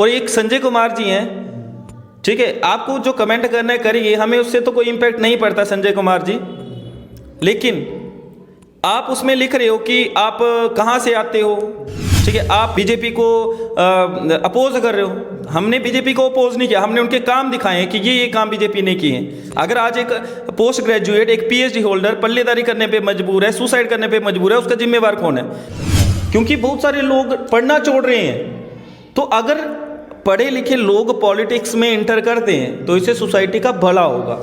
और एक संजय कुमार जी हैं, ठीक है, आपको जो कमेंट करना है करिए, हमें उससे तो कोई इम्पैक्ट नहीं पड़ता संजय कुमार जी, लेकिन आप उसमें लिख रहे हो कि आप कहाँ से आते हो, ठीक है, आप बीजेपी को अपोज कर रहे हो। हमने बीजेपी को अपोज नहीं किया, हमने उनके काम दिखाए हैं कि ये काम बीजेपी ने किए हैं। अगर आज एक पोस्ट ग्रेजुएट, एक पीएचडी होल्डर पल्लेदारी करने पे मजबूर है, सुसाइड करने पे मजबूर है, उसका जिम्मेवार कौन है? क्योंकि बहुत सारे लोग पढ़ना छोड़ रहे हैं। तो अगर पढ़े लिखे लोग पॉलिटिक्स में इंटर करते हैं तो इससे सोसाइटी का भला होगा,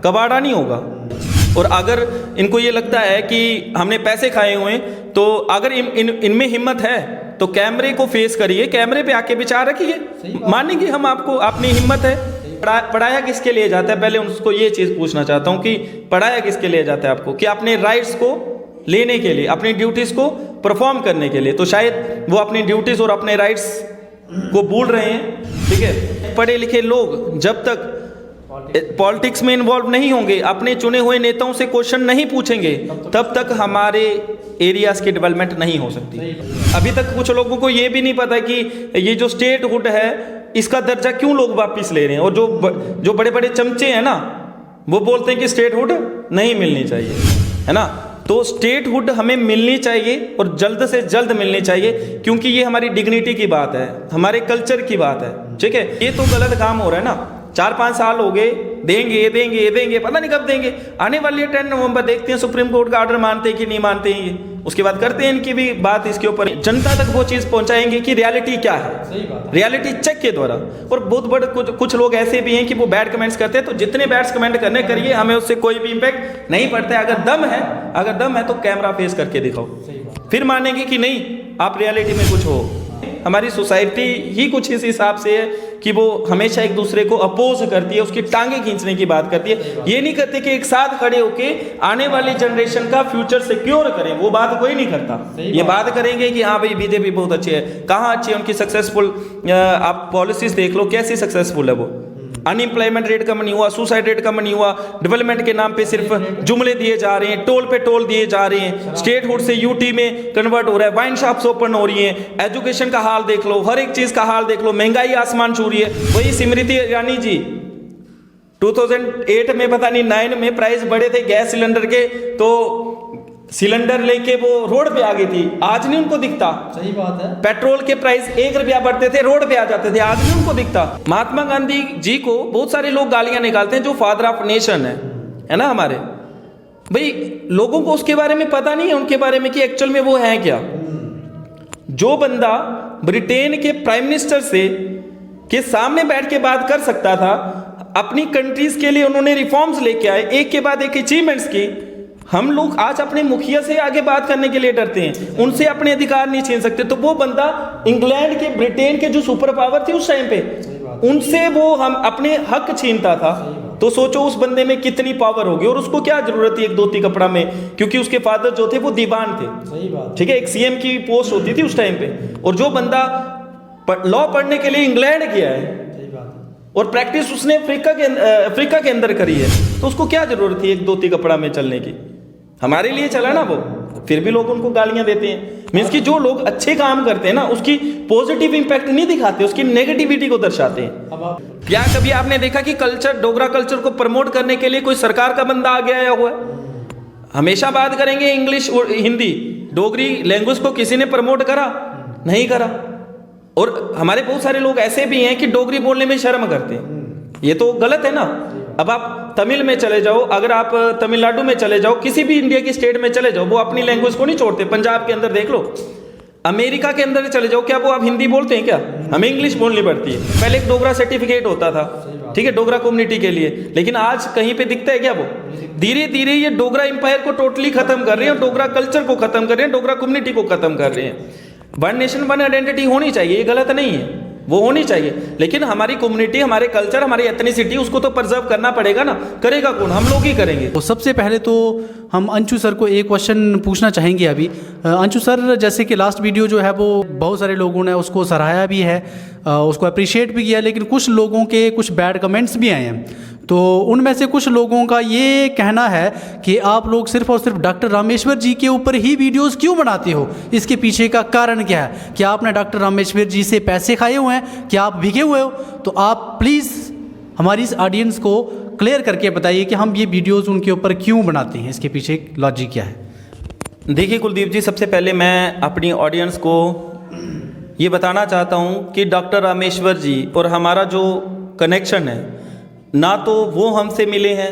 कबाड़ा नहीं होगा। और अगर इनको ये लगता है कि हमने पैसे खाए हुए हैं, तो अगर इनमें हिम्मत है तो कैमरे को फेस करिए, कैमरे पे आके विचार रखिए, मानेंगे हम आपको, अपनी हिम्मत है। पढ़ाया किसके लिए जाता है? पहले उसको ये चीज़ पूछना चाहता हूँ कि पढ़ाया किसके लिए जाता है आपको? कि अपने राइट्स को लेने के लिए, अपनी ड्यूटीज़ को परफॉर्म करने के लिए। तो शायद वो अपनी ड्यूटीज़ और अपने राइट्स को भूल रहे हैं, ठीक है। पढ़े लिखे लोग जब तक पॉलिटिक्स में इन्वॉल्व नहीं होंगे, अपने चुने हुए नेताओं से क्वेश्चन नहीं पूछेंगे, तब तक हमारे एरियाज की डेवलपमेंट नहीं हो सकती। अभी तक कुछ लोगों को ये भी नहीं पता कि ये जो स्टेटहुड है इसका दर्जा क्यों लोग वापस ले रहे हैं। और जो बड़े बड़े चमचे हैं ना, वो बोलते हैं कि स्टेटहुड नहीं मिलनी चाहिए, है ना। तो स्टेटहुड हमें मिलनी चाहिए और जल्द से जल्द मिलनी चाहिए, क्योंकि ये हमारी डिग्निटी की बात है, हमारे कल्चर की बात है, ठीक है। ये तो गलत काम हो रहा है ना। 4-5 साल हो गए, देंगे, पता नहीं कब देंगे। आने वाली है 10 नवंबर, देखते हैं सुप्रीम कोर्ट का ऑर्डर मानते हैं कि नहीं मानते हैं ये। उसके बाद करते हैं इनकी भी बात, इसके ऊपर जनता तक वो चीज़ पहुंचाएंगे कि रियलिटी क्या है, रियलिटी चेक के द्वारा। और बहुत बड़े कुछ लोग ऐसे भी हैं कि वो बैड कमेंट्स करते हैं, तो जितने बैड कमेंट करने करिए, हमें उससे कोई भी इम्पैक्ट नहीं पड़ता है। अगर दम है तो कैमरा फेस करके दिखाओ, फिर मानेंगे कि नहीं आप रियलिटी में कुछ हो। हमारी सोसाइटी ही कुछ इस हिसाब से है कि वो हमेशा एक दूसरे को अपोज करती है, उसकी टांगे खींचने की बात करती है। ये नहीं करते कि एक साथ खड़े होके आने वाली जनरेशन का फ्यूचर सिक्योर करें, वो बात कोई नहीं करता। ये बात करेंगे कि हाँ भाई बीजेपी बहुत अच्छी है। कहाँ अच्छी है? उनकी सक्सेसफुल आप पॉलिसीज देख लो, कैसी सक्सेसफुल है वो। अनएम्प्लॉयमेंट रेट कम नहीं हुआ, सुसाइड रेट कम नहीं हुआ, डेवलपमेंट के नाम पे सिर्फ जुमले दिए जा रहे हैं, टोल पे टोल दिए जा रहे हैं, स्टेटहुड से यूटी में कन्वर्ट हो रहा है, वाइन शॉप्स ओपन हो रही हैं, एजुकेशन का हाल देख लो, हर एक चीज का हाल देख लो, महंगाई आसमान छू रही है। वही स्मृति ईरानी जी 2008 में पता नहीं 9 में प्राइस बढ़े थे गैस सिलेंडर के, तो सिलेंडर लेके वो रोड पे आ गई थी, आज नहीं उनको दिखता। सही बात है। पेट्रोल के प्राइस 1 रुपया बढ़ते थे, रोड पे आ जाते थे, आज नहीं उनको दिखता। महात्मा गांधी जी को बहुत सारे लोग गालियां निकालते हैं, जो फादर ऑफ नेशन है ना हमारे। भाई लोगों को उसके बारे में पता नहीं है, उनके बारे में कि एक्चुअल में वो है क्या। जो बंदा ब्रिटेन के प्राइम मिनिस्टर से के सामने बैठ के बात कर सकता था, अपनी कंट्रीज के लिए उन्होंने रिफॉर्म्स लेके आए, एक के बाद एक अचीवमेंट्स की। हम लोग आज अपने मुखिया से आगे बात करने के लिए डरते हैं, उनसे अपने अधिकार नहीं छीन सकते। तो वो बंदा इंग्लैंड के, ब्रिटेन के जो सुपर पावर थे उस टाइम पे, उनसे वो हम अपने हक छीनता था। तो सोचो उस बंदे में कितनी पावर होगी, और उसको क्या जरूरत थी एक धोती कपड़ा में, क्योंकि उसके फादर जो थे वो दीवान थे, ठीक है, एक सीएम की पोस्ट होती थी उस टाइम पे। और जो बंदा लॉ पढ़ने के लिए इंग्लैंड गया है और प्रैक्टिस उसने अफ्रीका के अंदर करी है, तो उसको क्या जरूरत थी एक धोती कपड़ा में चलने की। हमारे लिए चला ना वो, फिर भी लोग उनको गालियां देते हैं। मीन्स कि जो लोग अच्छे काम करते हैं ना, उसकी पॉजिटिव इंपैक्ट नहीं दिखाते, उसकी नेगेटिविटी को दर्शाते हैं। क्या कभी आपने देखा कि कल्चर, डोगरा कल्चर को प्रमोट करने के लिए कोई सरकार का बंदा आगे आया हुआ है? हमेशा बात करेंगे इंग्लिश और हिंदी, डोगरी लैंग्वेज को किसी ने प्रमोट करा? नहीं करा। और हमारे बहुत सारे लोग ऐसे भी हैं कि डोगरी बोलने में शर्म करते हैं, ये तो गलत है ना। अब आप तमिल में चले जाओ, अगर आप तमिलनाडु में चले जाओ, किसी भी इंडिया की स्टेट में चले जाओ, वो अपनी लैंग्वेज को नहीं छोड़ते। पंजाब के अंदर देख लो, अमेरिका के अंदर चले जाओ, क्या वो आप हिंदी बोलते हैं क्या? हमें इंग्लिश बोलनी पड़ती है। पहले एक डोगरा सर्टिफिकेट होता था, ठीक है, डोगरा कम्युनिटी के लिए, लेकिन आज कहीं पे दिखता है क्या वो? धीरे धीरे ये डोगरा एम्पायर को टोटली खत्म कर रहे हैं, डोगरा कल्चर को खत्म कर रहे हैं, डोगरा कम्युनिटी को खत्म कर रहे हैं। वन नेशन वन आइडेंटिटी होनी चाहिए, ये गलत नहीं है, वो होनी चाहिए, लेकिन हमारी कम्युनिटी, हमारे कल्चर, हमारी एथनिसिटी, उसको तो प्रिजर्व करना पड़ेगा ना। करेगा कौन? हम लोग ही करेंगे। तो सबसे पहले तो हम अंशु सर को एक क्वेश्चन पूछना चाहेंगे अभी। अंशु सर, जैसे कि लास्ट वीडियो जो है वो बहुत सारे लोगों ने उसको सराहा भी है, उसको अप्रिशिएट भी किया, लेकिन कुछ लोगों के कुछ बैड कमेंट्स भी आए हैं। तो उनमें से कुछ लोगों का ये कहना है कि आप लोग सिर्फ और सिर्फ डॉक्टर रामेश्वर जी के ऊपर ही वीडियोस क्यों बनाते हो, इसके पीछे का कारण क्या है? क्या आपने डॉक्टर रामेश्वर जी से पैसे खाए हुए हैं? क्या आप बिके हुए हो? तो आप प्लीज़ हमारी इस ऑडियंस को क्लियर करके बताइए कि हम ये वीडियोस उनके ऊपर क्यों बनाते हैं, इसके पीछे लॉजिक क्या है? देखिए कुलदीप जी, सबसे पहले मैं अपनी ऑडियंस को ये बताना चाहता हूँ कि डॉक्टर रामेश्वर जी और हमारा जो कनेक्शन है, ना तो वो हमसे मिले हैं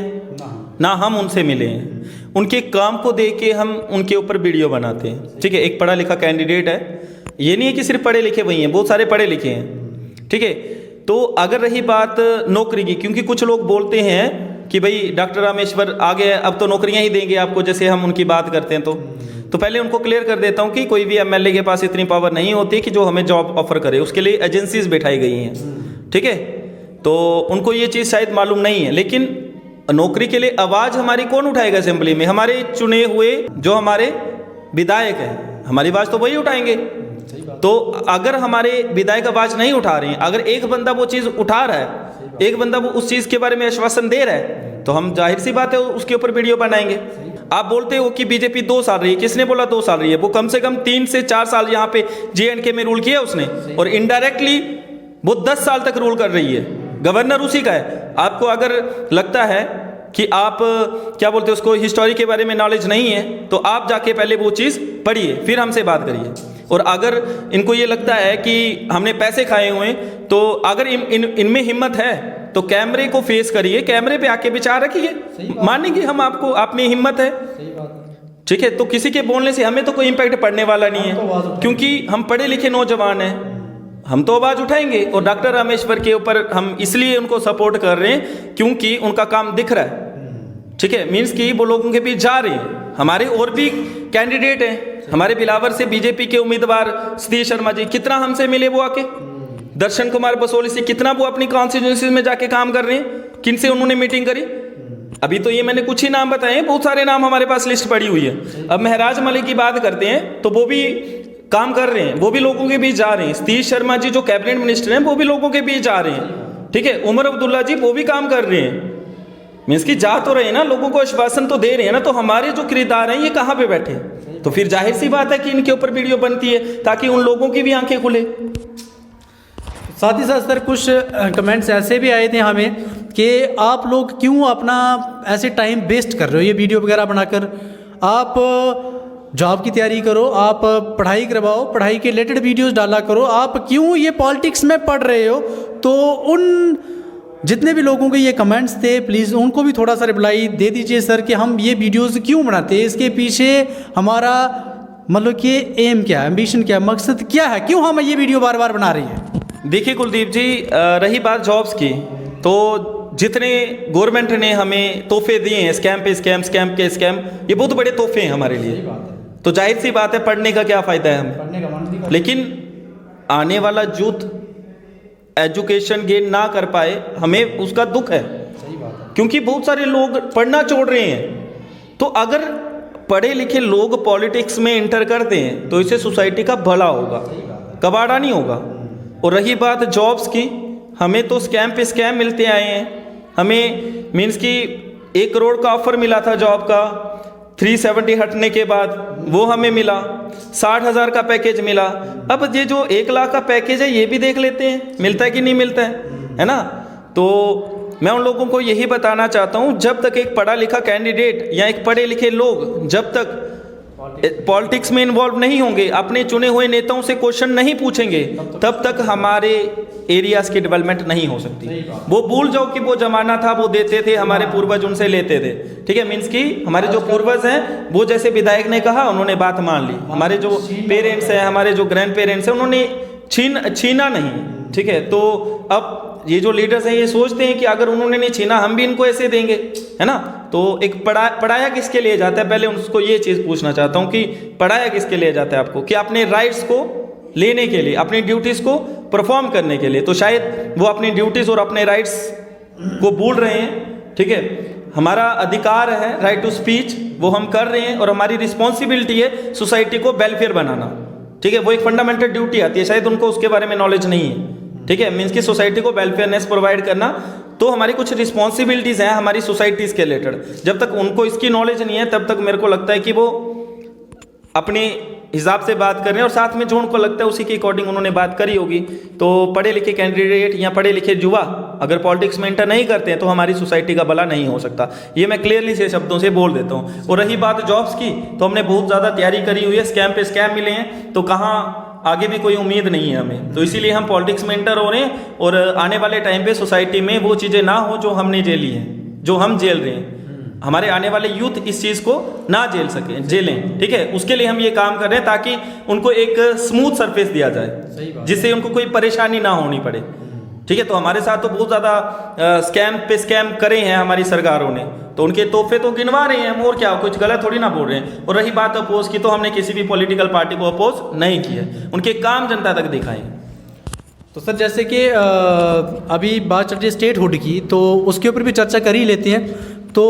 ना हम उनसे मिले हैं। उनके काम को देख के हम उनके ऊपर वीडियो बनाते हैं। ठीक है, एक पढ़ा लिखा कैंडिडेट है, ये नहीं है कि सिर्फ पढ़े लिखे वही हैं, बहुत सारे पढ़े लिखे हैं। ठीक है, तो अगर रही बात नौकरी की, क्योंकि कुछ लोग बोलते हैं कि भाई डॉक्टर रामेश्वर आ गए अब तो नौकरियां ही देंगे आपको, जैसे हम उनकी बात करते हैं। तो पहले उनको क्लियर कर देता हूं कि कोई भी एमएलए के पास इतनी पावर नहीं होती कि जो हमें जॉब ऑफर करे, उसके लिए एजेंसीज बैठाई गई हैं। ठीक है, तो उनको ये चीज़ शायद मालूम नहीं है, लेकिन नौकरी के लिए आवाज़ हमारी कौन उठाएगा असेंबली में? हमारे चुने हुए जो हमारे विधायक हैं, हमारी आवाज़ तो वही उठाएंगे। तो अगर हमारे विधायक आवाज़ नहीं उठा रहे हैं, अगर एक बंदा वो चीज़ उठा रहा है, एक बंदा वो उस चीज़ के बारे में आश्वासन दे रहा है, तो हम जाहिर सी बात है उसके ऊपर वीडियो बनाएंगे। आप बोलते हो कि बीजेपी 2 साल रही है, किसने बोला 2 साल रही है? वो कम से कम 3 से 4 साल यहाँ पे JNK में रूल किया उसने, और इनडायरेक्टली वो 10 साल तक रूल कर रही है। गवर्नर उसी का है। आपको अगर लगता है कि आप क्या बोलते हैं उसको, हिस्टोरी के बारे में नॉलेज नहीं है, तो आप जाके पहले वो चीज़ पढ़िए, फिर हमसे बात करिए। और अगर इनको ये लगता है कि हमने पैसे खाए हुए हैं, तो अगर इनमें हिम्मत है तो कैमरे को फेस करिए, कैमरे पे आके विचार रखिए, मानेंगे हम आपको, आप में हिम्मत है। ठीक है, तो किसी के बोलने से हमें तो कोई इम्पैक्ट पड़ने वाला नहीं है, क्योंकि हम पढ़े लिखे नौजवान हैं, हम तो आवाज़ उठाएंगे। और डॉक्टर रामेश्वर के ऊपर हम इसलिए उनको सपोर्ट कर रहे हैं क्योंकि उनका काम दिख रहा है। ठीक है, मीन्स कि वो लोगों के बीच जा रहे हैं। हमारे और भी कैंडिडेट हैं, हमारे बिलावर से बीजेपी के उम्मीदवार सतीश शर्मा जी, कितना हमसे मिले वो आके, दर्शन कुमार बसोली से कितना वो अपनी कॉन्स्टिट्यूंसी में जाके काम कर रहे हैं, किन से उन्होंने मीटिंग करी। अभी तो ये मैंने कुछ ही नाम बताए हैं, बहुत सारे नाम हमारे पास लिस्ट पड़ी हुई है। अब महराज मलिक की बात करते हैं तो वो भी काम कर रहे हैं, वो भी लोगों के बीच जा रहे हैं। सतीश शर्मा जी जो कैबिनेट मिनिस्टर हैं वो भी लोगों के बीच जा रहे हैं। ठीक है, उमर अब्दुल्ला जी वो भी काम कर रहे हैं, मीन्स कि जा तो रहे हैं ना, लोगों को आश्वासन तो दे रहे हैं ना। तो हमारे जो किरदार हैं ये कहाँ पे बैठे? तो फिर जाहिर सी बात है कि इनके ऊपर वीडियो बनती है ताकि उन लोगों की भी आंखें खुले। साथ ही साथ सर कुछ कमेंट्स ऐसे भी आए थे हमें कि आप लोग क्यों अपना ऐसे टाइम वेस्ट कर रहे हो ये वीडियो वगैरह बनाकर। आप जॉब की तैयारी करो, आप पढ़ाई करवाओ, पढ़ाई के रिलेटेड वीडियोस डाला करो, आप क्यों ये पॉलिटिक्स में पढ़ रहे हो? तो उन जितने भी लोगों के ये कमेंट्स थे, प्लीज़ उनको भी थोड़ा सा रिप्लाई दे दीजिए सर कि हम ये वीडियोस क्यों बनाते हैं, इसके पीछे हमारा मतलब कि एम क्या है, एम्बिशन क्या है, मकसद क्या है, क्यों हम ये वीडियो बार बार बना रही हैं। देखिए कुलदीप जी, रही बात जॉब्स की, तो जितने गवर्नमेंट ने हमें तोहफे दिए हैं, स्कैम पे स्कैम, स्कैम के स्कैम, ये बहुत बड़े तोहफे हैं हमारे लिए। तो जाहिर सी बात है पढ़ने का क्या फ़ायदा है हमें, लेकिन आने वाला यूथ एजुकेशन गेन ना कर पाए, हमें उसका दुख है। क्योंकि बहुत सारे लोग पढ़ना छोड़ रहे हैं। तो अगर पढ़े लिखे लोग पॉलिटिक्स में इंटर करते हैं तो इससे सोसाइटी का भला होगा, कबाड़ा नहीं होगा। और रही बात जॉब्स की, हमें तो स्कैम पे स्कैम मिलते आए हैं। हमें मीन्स कि 1 करोड़ का ऑफर मिला था जॉब का, 370 हटने के बाद वो हमें मिला, 60,000 का पैकेज मिला। अब ये जो 1 लाख का पैकेज है ये भी देख लेते हैं मिलता है कि नहीं मिलता है ना। तो मैं उन लोगों को यही बताना चाहता हूँ, जब तक एक पढ़ा लिखा कैंडिडेट या एक पढ़े लिखे लोग जब तक पॉलिटिक्स में इन्वॉल्व नहीं होंगे, अपने चुने हुए नेताओं से क्वेश्चन नहीं पूछेंगे, तब तक हमारे एरियाज की डेवलपमेंट नहीं हो सकती। वो भूल जाओ कि वो जमाना था, वो देते थे, हमारे पूर्वज उनसे लेते थे। ठीक है, मीन्स कि हमारे जो पूर्वज हैं वो जैसे विधायक ने कहा उन्होंने बात मान ली। हमारे जो पेरेंट्स हैं, हमारे जो ग्रैंड पेरेंट्स हैं, उन्होंने छीना नहीं। ठीक है, तो अब ये जो लीडर्स हैं ये सोचते हैं कि अगर उन्होंने नहीं छीना हम भी इनको ऐसे देंगे, है ना। तो एक पढ़ाया किसके लिए जाता है, पहले उसको ये चीज़ पूछना चाहता हूँ कि पढ़ाया किसके लिए जाता है आपको, कि अपने राइट्स को लेने के लिए, अपनी ड्यूटीज़ को परफॉर्म करने के लिए। तो शायद वो अपनी ड्यूटीज़ और अपने राइट्स को भूल रहे हैं। ठीक है, हमारा अधिकार है राइट टू स्पीच, वो हम कर रहे हैं, और हमारी रिस्पॉन्सिबिलिटी है सोसाइटी को वेलफेयर बनाना। ठीक है, वो एक फंडामेंटल ड्यूटी आती है, शायद उनको उसके बारे में नॉलेज नहीं है। ठीक है, मीन्स की सोसाइटी को वेलफेयरनेस प्रोवाइड करना, तो हमारी कुछ रिस्पॉन्सिबिलिटीज़ हैं हमारी सोसाइटीज़ के रिलेटेड। जब तक उनको इसकी नॉलेज नहीं है तब तक मेरे को लगता है कि वो अपने हिसाब से बात कर रहे हैं, और साथ में जो उनको लगता है उसी के अकॉर्डिंग उन्होंने बात करी होगी। तो पढ़े लिखे कैंडिडेट या पढ़े लिखे युवा अगर पॉलिटिक्स में एंटर नहीं करते हैं तो हमारी सोसाइटी का भला नहीं हो सकता, ये मैं क्लियरली से शब्दों से बोल देता हूँ। और रही बात जॉब्स की, तो हमने बहुत ज़्यादा तैयारी करी हुई है, स्कैम पे स्कैम मिले हैं, तो कहाँ आगे भी कोई उम्मीद नहीं है हमें, तो इसीलिए हम पॉलिटिक्स में एंटर हो रहे हैं। और आने वाले टाइम पे सोसाइटी में वो चीज़ें ना हो जो हमने झेली हैं, जो हम झेल रहे हैं, हमारे आने वाले यूथ इस चीज़ को ना झेलें, ठीक है। उसके लिए हम ये काम कर रहे हैं ताकि उनको एक स्मूथ सरफेस दिया जाए, जिससे उनको कोई परेशानी ना होनी पड़े, ठीक है। तो हमारे साथ तो बहुत ज़्यादा स्कैम पे स्कैम करे हैं हमारी सरकारों ने, तो उनके तोहफे तो गिनवा रहे हैं हम, और क्या, कुछ गलत थोड़ी ना बोल रहे हैं। और रही बात अपोज की, तो हमने किसी भी पॉलिटिकल पार्टी को अपोज नहीं किया, उनके काम जनता तक दिखाएं। तो सर जैसे कि अभी बात चल रही है स्टेटहुड की, तो उसके ऊपर भी चर्चा कर ही लेते हैं। तो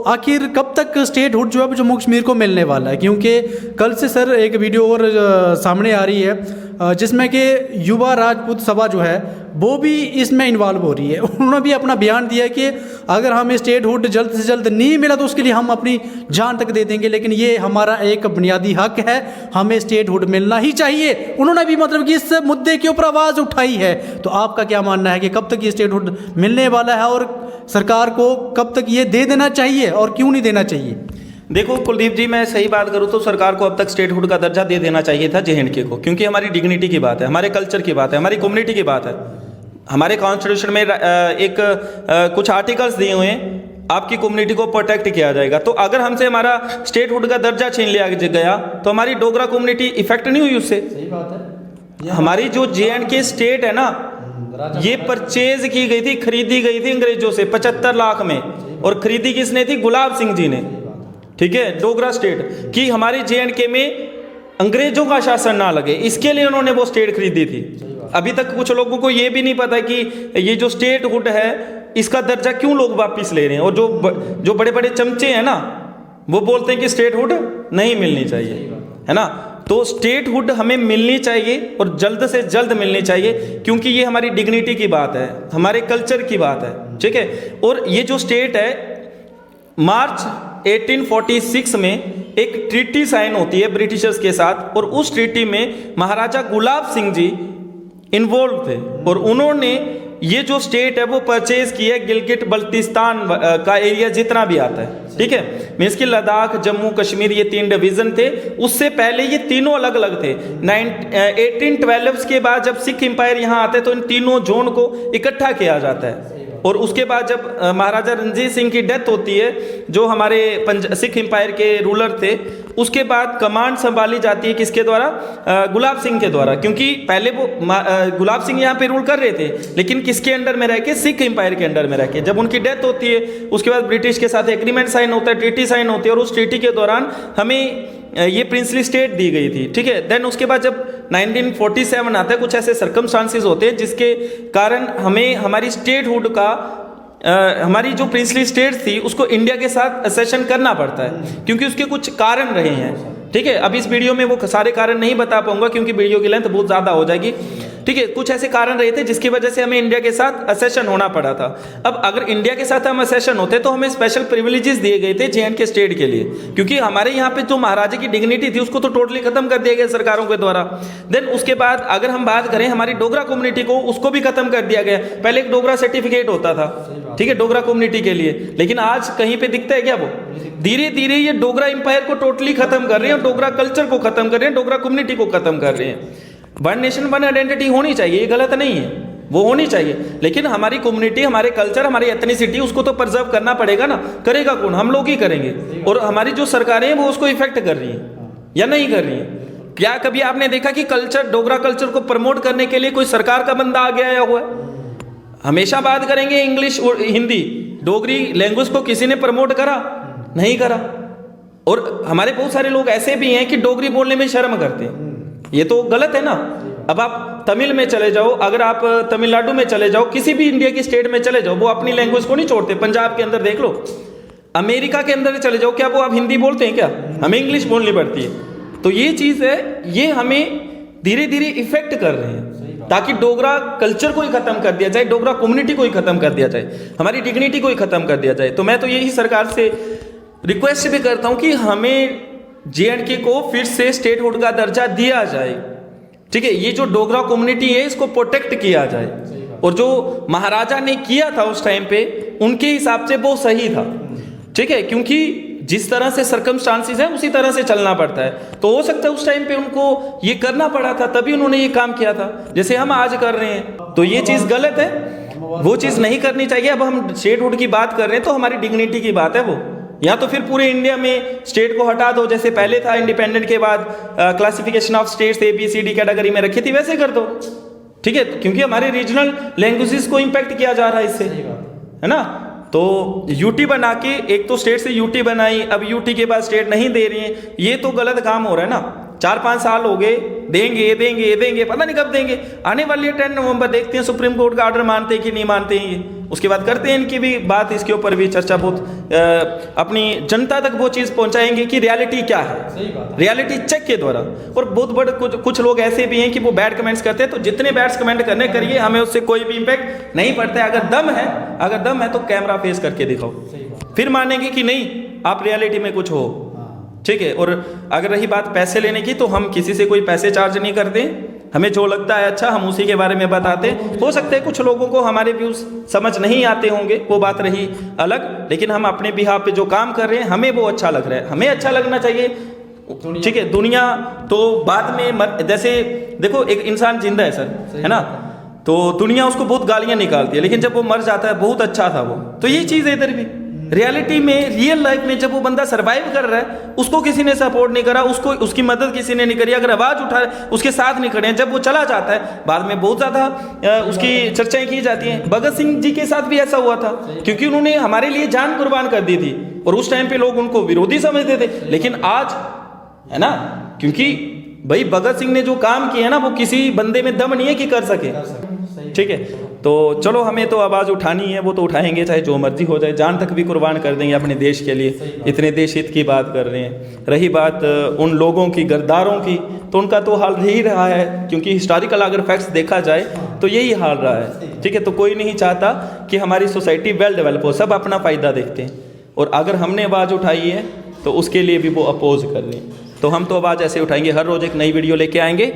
आखिर कब तक स्टेटहुड जो है जम्मू कश्मीर को मिलने वाला है? क्योंकि कल से सर एक वीडियो और सामने आ रही है जिसमें कि युवा राजपूत सभा जो है वो भी इसमें इन्वॉल्व हो रही है। उन्होंने भी अपना बयान दिया कि अगर हमें स्टेटहुड जल्द से जल्द नहीं मिला तो उसके लिए हम अपनी जान तक दे देंगे, लेकिन ये हमारा एक बुनियादी हक है, हमें स्टेटहुड मिलना ही चाहिए। उन्होंने भी मतलब कि इस मुद्दे के ऊपर आवाज़ उठाई है। तो आपका क्या मानना है कि कब तक ये स्टेटहुड मिलने वाला है, और सरकार को कब तक ये दे देना चाहिए और क्यों नहीं देना चाहिए? देखो कुलदीप जी, मैं सही बात करूँ तो सरकार को अब तक स्टेटहुड का दर्जा दे देना चाहिए था JNK को, क्योंकि हमारी डिग्निटी की बात है, हमारे कल्चर की बात है, हमारी कम्युनिटी की बात है। हमारे कॉन्स्टिट्यूशन में कुछ आर्टिकल्स दिए हुए हैं, आपकी कम्युनिटी को प्रोटेक्ट किया जाएगा। तो अगर हमसे हमारा स्टेटहुड का दर्जा छीन लिया गया तो हमारी डोगरा कम्युनिटी इफेक्ट नहीं हुई उससे। सही बात है। हमारी जो JNK स्टेट है ना, ये परचेज की गई थी, खरीदी गई थी अंग्रेजों से 75 लाख में, और खरीदी किसने थी? गुलाब सिंह जी ने, ठीक है। डोगरा स्टेट की हमारी JNK में अंग्रेजों का शासन ना लगे, इसके लिए उन्होंने वो स्टेट खरीदी थी। अभी तक कुछ लोगों को ये भी नहीं पता कि ये जो स्टेटहुड है इसका दर्जा क्यों लोग वापिस ले रहे हैं। और जो बड़े बड़े चमचे हैं ना, वो बोलते हैं कि स्टेटहुड नहीं मिलनी चाहिए, है ना। तो स्टेटहुड हमें मिलनी चाहिए, और जल्द से जल्द मिलनी चाहिए, क्योंकि ये हमारी डिग्निटी की बात है, हमारे कल्चर की बात है, ठीक है। और ये जो स्टेट है, मार्च 1846 में एक ट्रीटी साइन होती है ब्रिटिशर्स के साथ, और उस ट्रीटी में महाराजा गुलाब सिंह जी इन्वॉल्व थे, और उन्होंने ये जो स्टेट है वो परचेज की है गिलगिट बल्तिस्तान का एरिया जितना भी आता है, ठीक है। मीन्स कि लद्दाख, जम्मू कश्मीर, ये 3 डिवीजन थे। उससे पहले ये तीनों अलग अलग थे। 1812 के बाद जब सिख एम्पायर यहाँ आते तो इन तीनों जोन को इकट्ठा किया जाता है। और उसके बाद जब महाराजा रणजीत सिंह की डेथ होती है, जो हमारे सिख एम्पायर के रूलर थे, उसके बाद कमांड संभाली जाती है किसके द्वारा? गुलाब सिंह के द्वारा, क्योंकि पहले वो गुलाब सिंह यहाँ पे रूल कर रहे थे, लेकिन किसके अंडर में रह के? सिख एम्पायर के अंडर में रह के। जब उनकी डेथ होती है उसके बाद ब्रिटिश के साथ एग्रीमेंट साइन होता है, ट्रीटी साइन होती है, और उस ट्रीटी के दौरान हमें ये प्रिंसली स्टेट दी गई थी, ठीक है। देन उसके बाद जब 1947 आता है, कुछ ऐसे सर्कमस्टांसेस होते हैं जिसके कारण हमें हमारी स्टेटहुड का हमारी जो प्रिंसली स्टेट थी उसको इंडिया के साथ एसेशन करना पड़ता है, क्योंकि उसके कुछ कारण रहे हैं, ठीक है। अब इस वीडियो में वो सारे कारण नहीं बता पाऊंगा क्योंकि वीडियो की लेंथ बहुत ज़्यादा हो जाएगी, ठीक है। कुछ ऐसे कारण रहे थे जिसकी वजह से हमें इंडिया के साथ एसेशन होना पड़ा था। अब अगर इंडिया के साथ हम एसेशन होते तो हमें स्पेशल प्रिविलेजेस दिए गए थे JNK स्टेट के लिए, क्योंकि हमारे यहाँ पे जो महाराजा की डिग्निटी थी उसको तो टोटली खत्म कर दिया गया सरकारों के द्वारा। देन उसके बाद अगर हम बात करें हमारी डोगरा कम्युनिटी को, उसको भी खत्म कर दिया गया। पहले एक डोगरा सर्टिफिकेट होता था, ठीक है, डोगरा कम्युनिटी के लिए, लेकिन आज कहीं पे दिखता है क्या? वो धीरे धीरे ये डोगरा एम्पायर को टोटली खत्म कर रहे हैं, डोगरा कल्चर को खत्म कर रहे हैं, डोगरा कम्युनिटी को खत्म कर रहे हैं। वन नेशन वन आइडेंटिटी होनी चाहिए, ये गलत नहीं है, वो होनी चाहिए, लेकिन हमारी कम्युनिटी, हमारे कल्चर, हमारी एथनिसिटी, उसको तो प्रिजर्व करना पड़ेगा ना। करेगा कौन? हम लोग ही करेंगे। और हमारी जो सरकारें हैं वो उसको इफेक्ट कर रही हैं या नहीं कर रही हैं? क्या कभी आपने देखा कि कल्चर, डोगरा कल्चर को प्रमोट करने के लिए कोई सरकार का बंदा आगे आया हुआ है? हमेशा बात करेंगे इंग्लिश और हिंदी, डोगरी लैंग्वेज को किसी ने प्रमोट करा? नहीं करा। और हमारे बहुत सारे लोग ऐसे भी हैं कि डोगरी बोलने में शर्म करते हैं, ये तो गलत है ना। अब आप तमिल में चले जाओ, अगर आप तमिलनाडु में चले जाओ, किसी भी इंडिया की स्टेट में चले जाओ, वो अपनी लैंग्वेज को नहीं छोड़ते। पंजाब के अंदर देख लो, अमेरिका के अंदर चले जाओ, क्या वो आप हिंदी बोलते हैं क्या? हमें इंग्लिश बोलनी पड़ती है। तो ये चीज़ है, ये हमें धीरे धीरे इफेक्ट कर रहे हैं, ताकि डोगरा कल्चर को ही ख़त्म कर दिया जाए, डोगरा कम्युनिटी को ही ख़त्म कर दिया जाए, हमारी डिग्निटी को ही ख़त्म कर दिया जाए। तो मैं तो यही सरकार से रिक्वेस्ट भी करता हूँ कि हमें JNK को फिर से स्टेटहुड का दर्जा दिया जाए, ठीक है। ये जो डोगरा कम्युनिटी है इसको प्रोटेक्ट किया जाए, और जो महाराजा ने किया था उस टाइम पे उनके हिसाब से वो सही था, ठीक है, क्योंकि जिस तरह से सर्कमस्टांसिस है उसी तरह से चलना पड़ता है। तो हो सकता है उस टाइम पे उनको ये करना पड़ा था, तभी उन्होंने ये काम किया था, जैसे हम आज कर रहे हैं। तो ये चीज़ गलत है, वो चीज़ नहीं करनी चाहिए। अब हम स्टेटहुड की बात कर रहे हैं तो हमारी डिग्निटी की बात है वो, या तो फिर पूरे इंडिया में स्टेट को हटा दो, जैसे पहले था इंडिपेंडेंट के बाद classification of states ABCD category में रखी थी, वैसे कर दो, ठीक है, क्योंकि हमारे रीजनल लैंग्वेजेस को इम्पैक्ट किया जा रहा है इससे, है ना। तो UT बना के, एक तो स्टेट से UT बनाई, अब UT के बाद स्टेट नहीं दे रही है, ये तो गलत काम हो रहा है ना। 4-5 साल हो गए, देंगे, पता नहीं कब देंगे। आने वाली है 10 नवंबर, देखते हैं सुप्रीम कोर्ट का ऑर्डर मानते हैं कि नहीं मानते हैं ये, उसके बाद करते हैं इनकी भी बात, इसके ऊपर भी चर्चा, बहुत अपनी जनता तक वो चीज़ पहुंचाएंगे कि रियलिटी क्या है, रियलिटी चेक के द्वारा। और बहुत बड़े कुछ लोग ऐसे भी हैं कि वो बैड कमेंट्स करते हैं, तो जितने बैड कमेंट करने करिए, हमें उससे कोई भी इम्पैक्ट नहीं पड़ता है। अगर दम है तो कैमरा फेस करके दिखाओ, फिर मानेंगे कि नहीं आप रियलिटी में कुछ हो, ठीक है। और अगर रही बात पैसे लेने की, तो हम किसी से कोई पैसे चार्ज नहीं करते, हमें जो लगता है अच्छा हम उसी के बारे में बताते हैं। हो सकता है कुछ लोगों को हमारे व्यूज़ समझ नहीं आते होंगे, वो बात रही अलग, लेकिन हम अपने बिहाफ पे जो काम कर रहे हैं हमें वो अच्छा लग रहा है, हमें अच्छा लगना चाहिए, ठीक है। दुनिया तो बाद में जैसे देखो एक इंसान जिंदा है सर, है ना, तो दुनिया उसको बहुत गालियाँ निकालती है, लेकिन जब वो मर जाता है बहुत अच्छा था वो। तो ये चीज़ है इधर भी, रियलिटी में, रियल लाइफ में जब वो बंदा सरवाइव कर रहा है, उसको किसी ने सपोर्ट नहीं करा, उसको उसकी मदद किसी ने नहीं करी, अगर आवाज़ उठा उसके साथ नहीं खड़े हैं, जब वो चला जाता है बाद में बहुत ज़्यादा उसकी चर्चाएं की जाती हैं। भगत सिंह जी के साथ भी ऐसा हुआ था, क्योंकि उन्होंने हमारे लिए जान कुर्बान कर दी थी, और उस टाइम पे लोग उनको विरोधी समझते थे, लेकिन आज, है ना, क्योंकि भाई भगत सिंह ने जो काम किया ना, वो किसी बंदे में दम नहीं है कि कर सके, ठीक है। तो चलो हमें तो आवाज़ उठानी है, वो तो उठाएंगे चाहे जो मर्जी हो जाए, जान तक भी कुर्बान कर देंगे अपने देश के लिए, इतने देश हित की बात कर रहे हैं। रही बात उन लोगों की, गद्दारों की, तो उनका तो हाल यही रहा है, क्योंकि हिस्टोरिकल अगर फैक्ट्स देखा जाए तो यही हाल रहा है, ठीक है। तो कोई नहीं चाहता कि हमारी सोसाइटी वेल डेवलप हो, सब अपना फ़ायदा देखते हैं, और अगर हमने आवाज़ उठाई है तो उसके लिए भी वो अपोज कर रहे हैं। तो हम तो आवाज़ ऐसे उठाएंगे, हर रोज़ एक नई वीडियो लेके आएंगे।